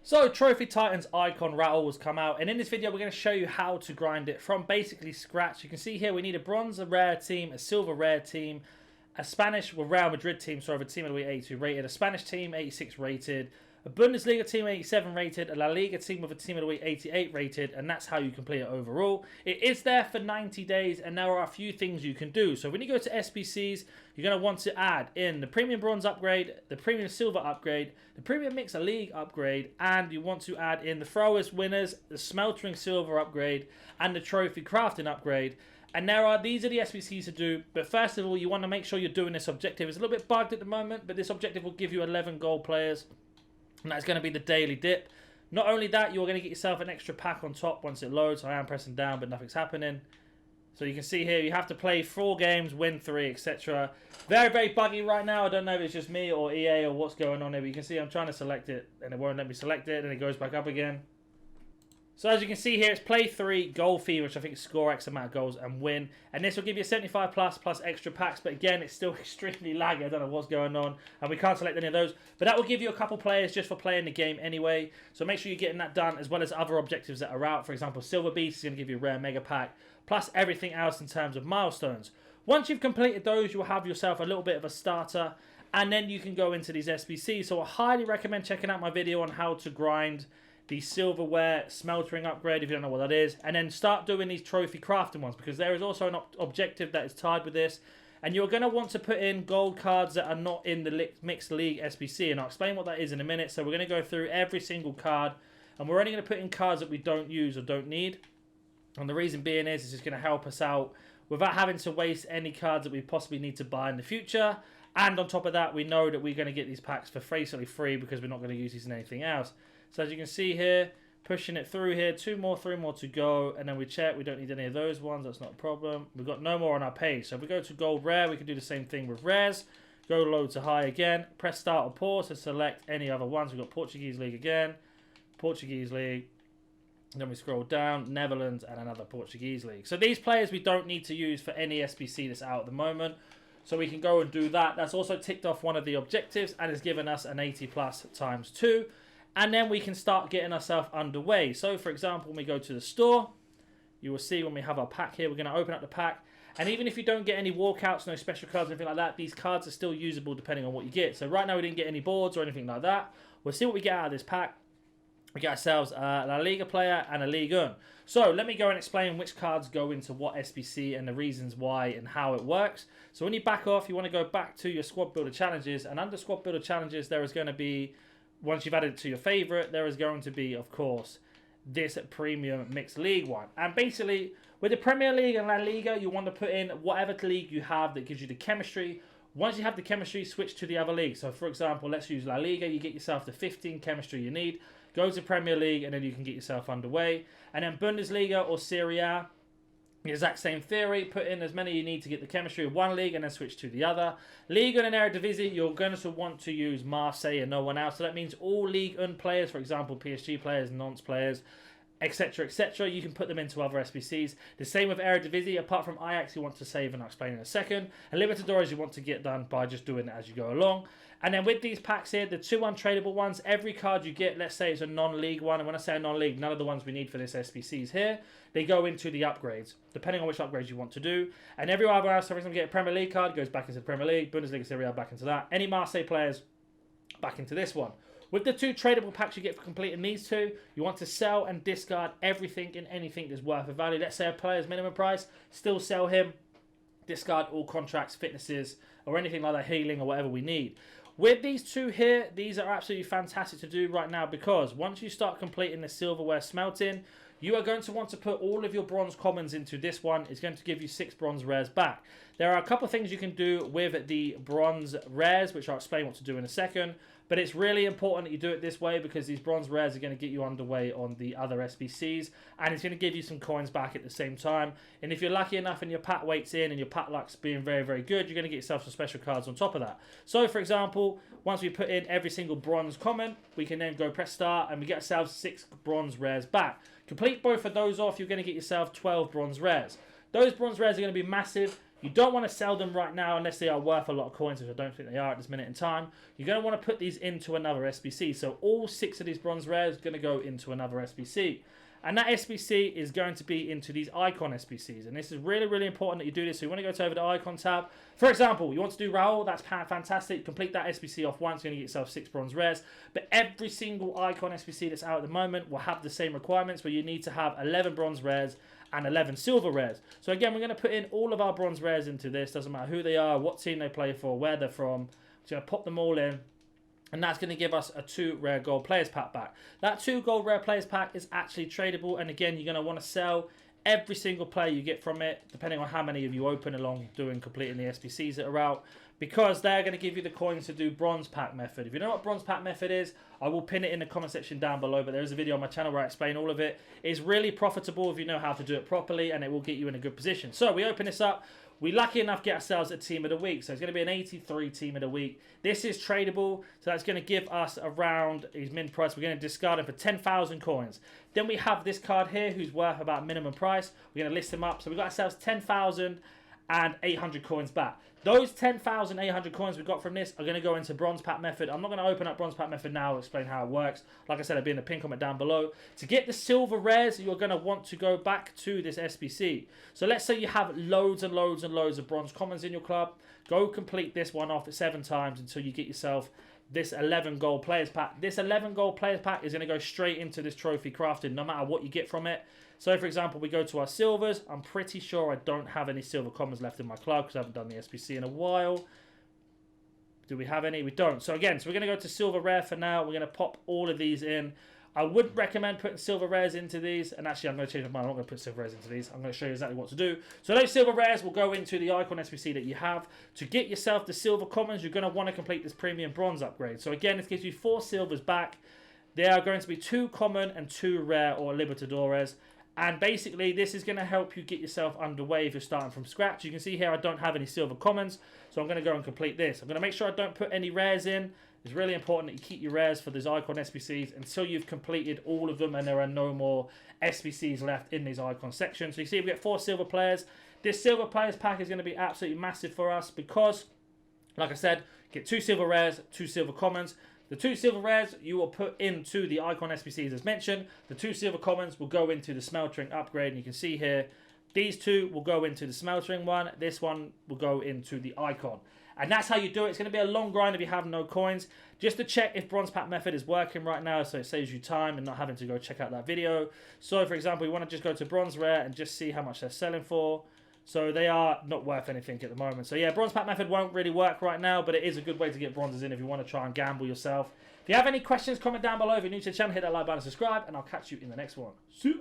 So Trophy Titans icon Raul has come out, and in this video we're going to show you how to grind it from basically scratch. You can see here we need a bronze, a rare team, a silver rare team, a Spanish, well, Real Madrid team, sorry, a team of the week 82 rated, a Spanish team 86 rated, a Bundesliga team 87 rated, a La Liga team with a team of the week 88 rated, and that's how you complete it overall. It is there for 90 days, and there are a few things you can do. So when you go to SBCs, you're going to want to add in the Premium Bronze upgrade, the Premium Silver upgrade, the Premium Mixer League upgrade, and you want to add in the Throwers Winners, the Smeltering Silver upgrade, and the Trophy Crafting upgrade. And these are the SBCs to do, but first of all, you want to make sure you're doing this objective. It's a little bit bugged at the moment, but this objective will give you 11 gold players, and that's going to be the daily dip. Not only that, you're going to get yourself an extra pack on top once it loads. I am pressing down, but nothing's happening. So you can see here, you have to play 4 games, win 3, etc. Very, very buggy right now. I don't know if it's just me or EA or what's going on there, but you can see I'm trying to select it, and it won't let me select it, and it goes back up again. So as you can see here, it's play 3, goal fee, which I think is score X amount of goals and win. And this will give you 75 plus extra packs. But again, it's still extremely laggy. I don't know what's going on. And we can't select any of those. But that will give you a couple players just for playing the game anyway. So make sure you're getting that done, as well as other objectives that are out. For example, Silver Beast is going to give you a rare mega pack, plus everything else in terms of milestones. Once you've completed those, you'll have yourself a little bit of a starter. And then you can go into these SBCs. So I highly recommend checking out my video on how to grind the silverware smeltering upgrade, if you don't know what that is, and then start doing these trophy crafting ones, because there is also an objective that is tied with this, and you're going to want to put in gold cards that are not in the mixed league SBC, and I'll explain what that is in a minute. So we're going to go through every single card, and we're only going to put in cards that we don't use or don't need, and the reason being is it's just going to help us out without having to waste any cards that we possibly need to buy in the future. And on top of that, we know that we're going to get these packs for basically free, because we're not going to use these in anything else. So as you can see here, pushing it through here, 2 more, 3 more to go, and then we check, we don't need any of those ones, that's not a problem. We've got no more on our page. So if we go to gold rare, we can do the same thing with rares. Go low to high again, press start or pause to select any other ones. We've got Portuguese League again, Portuguese League, then we scroll down, Netherlands, and another Portuguese League. So these players we don't need to use for any SBC that's out at the moment. So we can go and do that. That's also ticked off one of the objectives, and it's given us an 80 plus times 2. And then we can start getting ourselves underway. So, for example, when we go to the store, you will see when we have our pack here, we're going to open up the pack. And even if you don't get any walkouts, no special cards, anything like that, these cards are still usable depending on what you get. So right now we didn't get any boards or anything like that. We'll see what we get out of this pack. We get ourselves a La Liga player and a Ligue 1. So let me go and explain which cards go into what SBC and the reasons why and how it works. So when you back off, you want to go back to your Squad Builder Challenges. And under Squad Builder Challenges, there is going to be, once you've added it to your favorite, there is going to be, of course, this Premium Mixed League one. And basically, with the Premier League and La Liga, you want to put in whatever league you have that gives you the chemistry. Once you have the chemistry, switch to the other league. So, for example, let's use La Liga. You get yourself the 15 chemistry you need. Go to Premier League, and then you can get yourself underway. And then Bundesliga or Serie A, the exact same theory. Put in as many you need to get the chemistry of one league and then switch to the other. League and Eredivisie, you're going to want to use Marseille and no one else. So that means all League and players, for example, PSG players, Nantes players, etc., etc. You can put them into other SBCs. The same with Eredivisie. Apart from Ajax, you want to save, and I'll explain in a second. And Libertadores, you want to get done by just doing it as you go along. And then with these packs here, the 2 untradeable ones, every card you get, let's say it's a non-league one, and when I say a non-league, none of the ones we need for this SBCs here, they go into the upgrades, depending on which upgrades you want to do. And every other else, so for example, you get a Premier League card, goes back into the Premier League, Bundesliga, Serie A, back into that. Any Marseille players, back into this one. With the 2 tradable packs you get for completing these 2, you want to sell and discard everything and anything that's worth a value. Let's say a player's minimum price, still sell him, discard all contracts, fitnesses, or anything like that, healing or whatever we need. With these 2 here, these are absolutely fantastic to do right now, because once you start completing the silverware smelting, you are going to want to put all of your bronze commons into this one. It's going to give you 6 bronze rares back. There are a couple of things you can do with the bronze rares, which I'll explain what to do in a second. But it's really important that you do it this way, because these bronze rares are going to get you underway on the other SBCs. And it's going to give you some coins back at the same time. And if you're lucky enough and your pack weight's in and your pack luck's being very, very good, you're going to get yourself some special cards on top of that. So, for example, once we put in every single bronze common, we can then go press start and we get ourselves 6 bronze rares back. Complete both of those off, you're going to get yourself 12 bronze rares. Those bronze rares are going to be massive. You don't want to sell them right now unless they are worth a lot of coins, which I don't think they are at this minute in time. You're going to want to put these into another SBC. So all 6 of these bronze rares are going to go into another SBC. And that SBC is going to be into these icon SBCs. And this is really, really important that you do this. So you want to go to over the icon tab. For example, you want to do Raul. That's fantastic. Complete that SBC off once. You're going to get yourself 6 bronze rares. But every single icon SBC that's out at the moment will have the same requirements where you need to have 11 bronze rares and 11 silver rares. So again, we're going to put in all of our bronze rares into this. Doesn't matter who they are, what team they play for, where they're from. We're going to pop them all in. And that's going to give us a 2 rare gold players pack back. That 2 gold rare players pack is actually tradable. And again, you're going to want to sell every single player you get from it, depending on how many of you open along completing the SBCs that are out, because they're going to give you the coins to do bronze pack method. If you know what bronze pack method is, I will pin it in the comment section down below, but there is a video on my channel where I explain all of it. It's really profitable if you know how to do it properly, and it will get you in a good position. So we open this up. We lucky enough get ourselves a team of the week. So it's going to be an 83 team of the week. This is tradable. So that's going to give us around his min price. We're going to discard him for 10,000 coins. Then we have this card here who's worth about minimum price. We're going to list him up. So we've got ourselves 10,800 coins back. Those 10,800 coins we got from this are going to go into bronze pack method. I'm not going to open up bronze pack method now. I'll explain how it works. Like I said, I'll be in the pin comment down below. To get the silver rares, you're going to want to go back to this SBC. So let's say you have loads and loads and loads of bronze commons in your club. Go complete this one off 7 times until you get yourself this 11 gold players pack. This 11 gold players pack is going to go straight into this trophy crafting no matter what you get from it. So, for example, we go to our silvers. I'm pretty sure I don't have any silver commons left in my club because I haven't done the SBC in a while. Do we have any? We don't. So, again, we're going to go to silver rare for now. We're going to pop all of these in. I would recommend putting silver rares into these. And actually, I'm going to change my mind. I'm not going to put silver rares into these. I'm going to show you exactly what to do. So, those silver rares will go into the icon SBC that you have. To get yourself the silver commons, you're going to want to complete this premium bronze upgrade. So, again, this gives you 4 silvers back. There are going to be 2 common and 2 rare or libertadores. And basically, this is going to help you get yourself underway if you're starting from scratch. You can see here I don't have any silver commons, so I'm going to go and complete this. I'm going to make sure I don't put any rares in. It's really important that you keep your rares for these icon SBCs until you've completed all of them and there are no more SBCs left in these icon sections. So you see we get 4 silver players. This silver players pack is going to be absolutely massive for us because, like I said, get 2 silver rares, 2 silver commons. The 2 silver rares you will put into the icon SBCs as mentioned. The 2 silver commons will go into the smeltering upgrade. And you can see here, these 2 will go into the smeltering one. This one will go into the icon. And that's how you do it. It's going to be a long grind if you have no coins. Just to check if bronze pack method is working right now, so it saves you time and not having to go check out that video. So, for example, you want to just go to bronze rare and just see how much they're selling for. So they are not worth anything at the moment. So yeah, bronze pack method won't really work right now, but it is a good way to get bronzes in if you want to try and gamble yourself. If you have any questions, comment down below. If you're new to the channel, hit that like button and subscribe, and I'll catch you in the next one. See you.